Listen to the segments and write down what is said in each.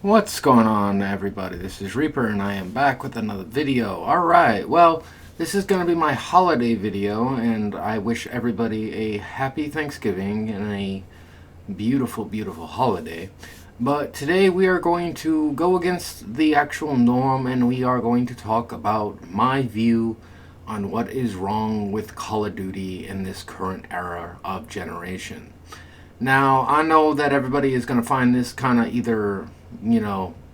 What's going on, everybody? This is Reaper and I am back with another video. Alright, well, this is going to be my holiday video, and I wish everybody a happy Thanksgiving and a beautiful, beautiful holiday. But today we are going to go against the actual norm, and we are going to talk about my view on what is wrong with Call of Duty in this current era of generation. Now, I know that everybody is going to find this kind of either,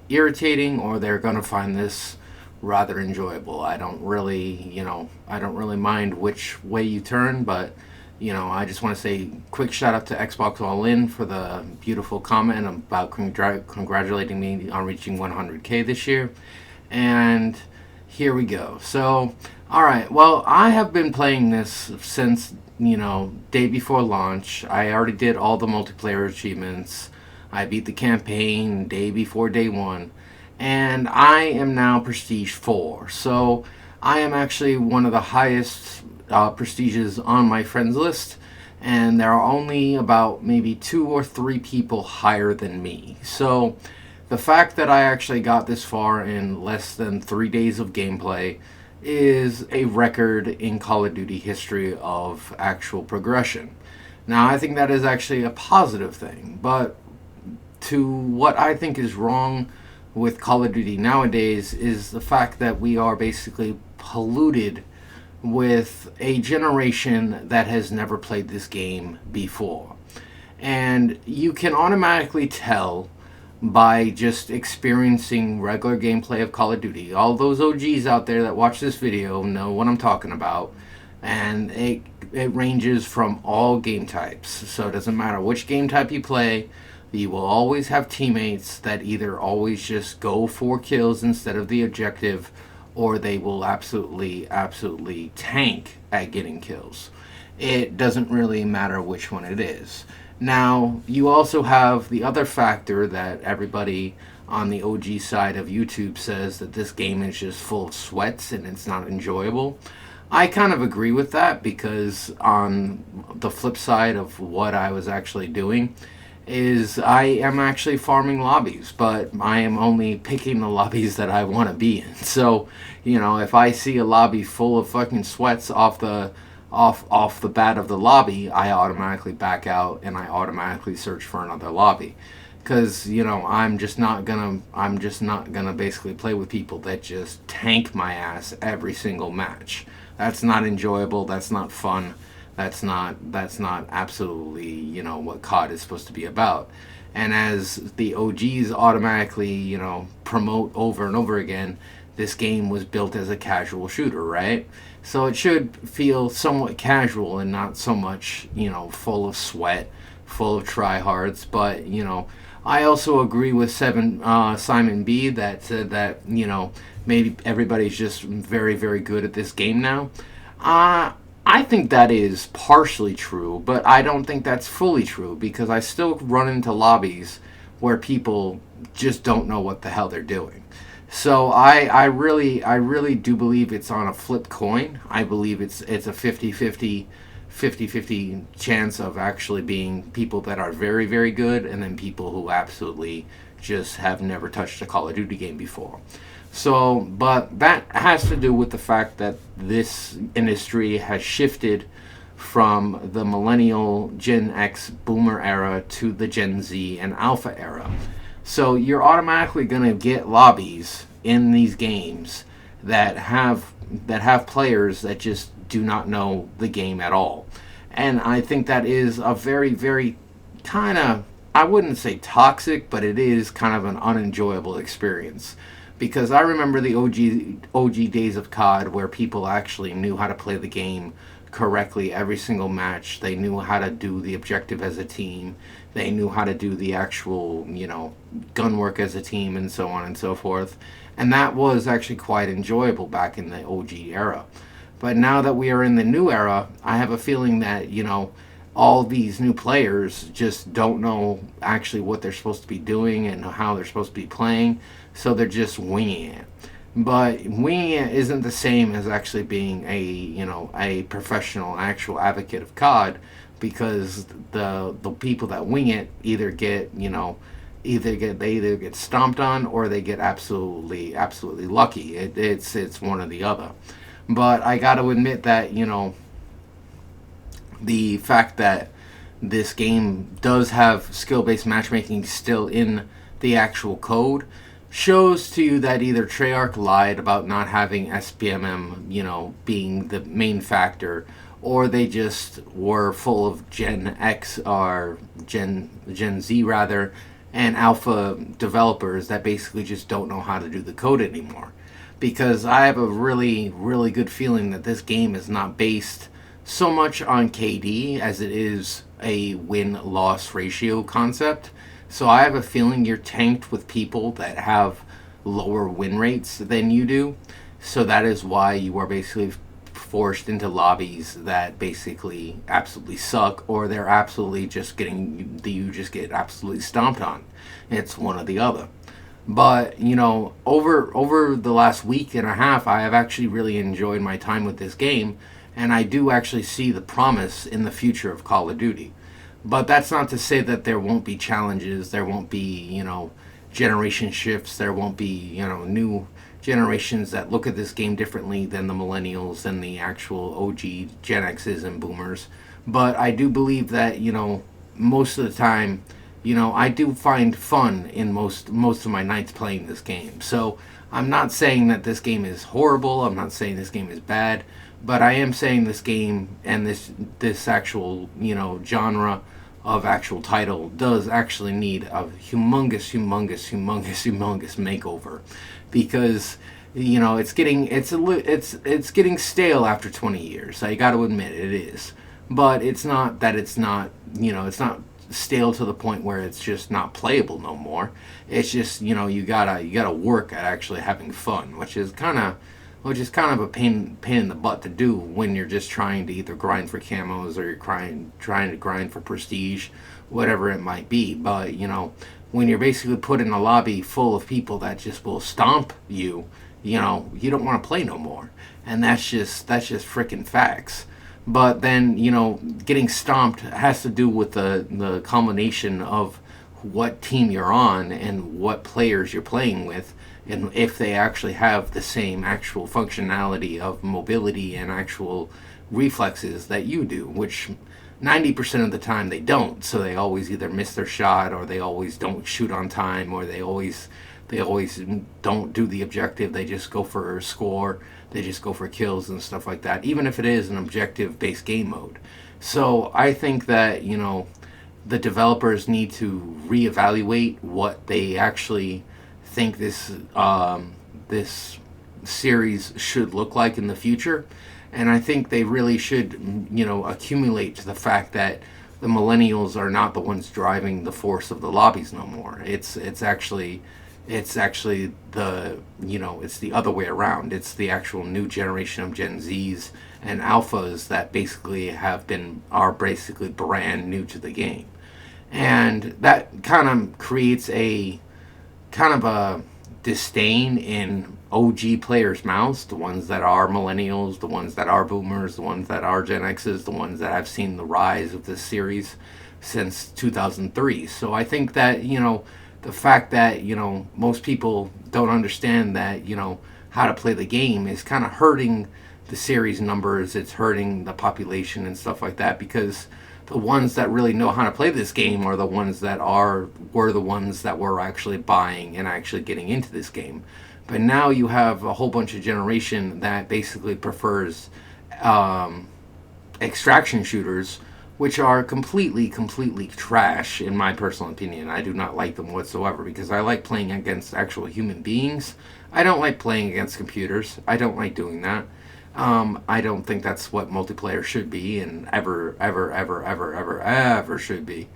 irritating, or they're going to find this rather enjoyable. I don't really mind which way you turn, but, I just want to say quick shout out to Xbox All In for the beautiful comment about congratulating me on reaching 100K this year. And here we go. So, alright, well, I have been playing this since day before launch. I already did all the multiplayer achievements. I beat the campaign day before day one. And I am now Prestige 4. So I am actually one of the highest prestiges on my friends list. And there are only about maybe 2 or 3 people higher than me. So the fact that I actually got this far in less than 3 days of gameplay is a record in Call of Duty history of actual progression. Now, I think that is actually a positive thing, but to what I think is wrong with Call of Duty nowadays is the fact that we are basically polluted with a generation that has never played this game before. And you can automatically tell by just experiencing regular gameplay of Call of Duty. All those OGs out there that watch this video know what I'm talking about. And it ranges from all game types. So it doesn't matter which game type you play, you will always have teammates that either always just go for kills instead of the objective, or they will absolutely tank at getting kills. It doesn't really matter which one it is. Now, you also have the other factor that everybody on the OG side of YouTube says that this game is just full of sweats and it's not enjoyable. I kind of agree with that, because on the flip side of what I was actually doing is I am actually farming lobbies, but I am only picking the lobbies that I want to be in. So, if I see a lobby full of fucking sweats off the bat of the lobby, I automatically back out and I automatically search for another lobby, because I'm just not gonna basically play with people that just tank my ass every single match. That's not enjoyable. That's not fun. That's not absolutely what COD is supposed to be about. And as the OGs automatically promote over and over again, this game was built as a casual shooter, right? So it should feel somewhat casual and not so much, full of sweat, full of tryhards. But, I also agree with Simon B that said that, maybe everybody's just very, very good at this game now. I think that is partially true, but I don't think that's fully true, because I still run into lobbies where people just don't know what the hell they're doing. So I really do believe it's on a flip coin. I believe it's a 50-50 chance of actually being people that are very, very good, and then people who absolutely just have never touched a Call of Duty game before. So, but that has to do with the fact that this industry has shifted from the millennial Gen X boomer era to the Gen Z and Alpha era. So you're automatically going to get lobbies in these games that have players that just do not know the game at all. And I think that is a very, very kind of, I wouldn't say toxic, but it is kind of an unenjoyable experience. Because I remember the OG days of COD where people actually knew how to play the game correctly every single match. They knew how to do the objective as a team. They knew how to do the actual, gun work as a team, and so on and so forth. And that was actually quite enjoyable back in the OG era. But now that we are in the new era, I have a feeling that, all these new players just don't know actually what they're supposed to be doing and how they're supposed to be playing. So they're just winging it. But winging it isn't the same as actually being a professional, actual advocate of COD, because the people that wing it either get they either get stomped on or they get absolutely lucky. It's one or the other. But I got to admit that, the fact that this game does have skill-based matchmaking still in the actual code shows to you that either Treyarch lied about not having SPMM, being the main factor, or they just were full of Gen X or Gen Z rather, and alpha developers that basically just don't know how to do the code anymore. Because I have a really, really good feeling that this game is not based so much on KD as it is a win-loss ratio concept. So I have a feeling you're tanked with people that have lower win rates than you do. So that is why you are basically forced into lobbies that basically absolutely suck, or they're absolutely just you just get absolutely stomped on. It's one or the other. But over the last week and a half, I have actually really enjoyed my time with this game, and I do actually see the promise in the future of Call of Duty. But that's not to say that there won't be challenges, there won't be, generation shifts, there won't be, new generations that look at this game differently than the millennials and the actual OG Gen X's and boomers. But I do believe that, most of the time, I do find fun in most of my nights playing this game. So I'm not saying that this game is horrible, I'm not saying this game is bad, but I am saying this game and this actual, genre of actual title does actually need a humongous makeover, because it's getting stale after 20 years. I got to admit it is, but it's not that it's not it's not stale to the point where it's just not playable no more. It's just you gotta work at actually having fun, which is kind of a pain in the butt to do when you're just trying to either grind for camos or you're trying to grind for prestige, whatever it might be. But when you're basically put in a lobby full of people that just will stomp you, you don't want to play no more, and that's just freaking facts. But then getting stomped has to do with the combination of what team you're on and what players you're playing with, and if they actually have the same actual functionality of mobility and actual reflexes that you do, which 90% of the time they don't. So they always either miss their shot, or they always don't shoot on time, or they always don't do the objective. They just go for a score, they just go for kills and stuff like that, even if it is an objective based game mode. So I think that the developers need to reevaluate what they actually think this series should look like in the future. And I think they really should accumulate to the fact that the millennials are not the ones driving the force of the lobbies no more. It's actually it's the other way around. It's the actual new generation of Gen Zs and alphas that are basically brand new to the game. And that kind of creates a disdain in OG players' mouths, the ones that are millennials, the ones that are boomers, the ones that are Gen X's, the ones that have seen the rise of this series since 2003. So I think that, the fact that, most people don't understand that, how to play the game is kind of hurting the series numbers, it's hurting the population and stuff like that, because the ones that really know how to play this game are the ones that were the ones that were actually buying and actually getting into this game. But now you have a whole bunch of generation that basically prefers extraction shooters, which are completely trash in my personal opinion. I do not like them whatsoever, because I like playing against actual human beings. I don't like playing against computers. I don't like doing that. I don't think that's what multiplayer should be, and ever should be.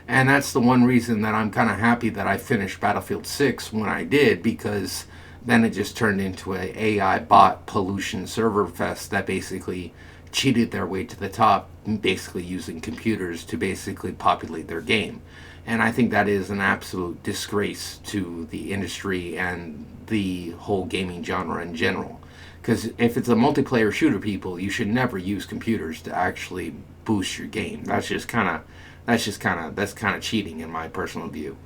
And that's the one reason that I'm kind of happy that I finished Battlefield 6 when I did, because then it just turned into a AI bot pollution server fest that basically cheated their way to the top, basically using computers to basically populate their game. And I think that is an absolute disgrace to the industry and the whole gaming genre in general. Because if it's a multiplayer shooter, people, you should never use computers to actually boost your game. That's kind of cheating in my personal view.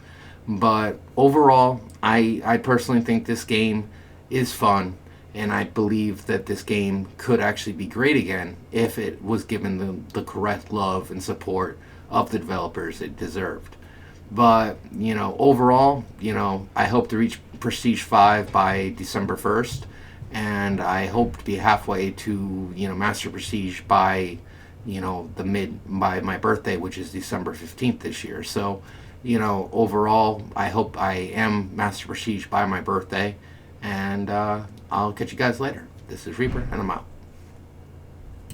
But overall, I personally think this game is fun, and I believe that this game could actually be great again if it was given the correct love and support of the developers it deserved. But, overall, I hope to reach Prestige 5 by December 1st, and I hope to be halfway to, Master Prestige by, by my birthday, which is December 15th this year. So, overall, I hope I am Master Prestige by my birthday, and I'll catch you guys later. This is Reaper, and I'm out.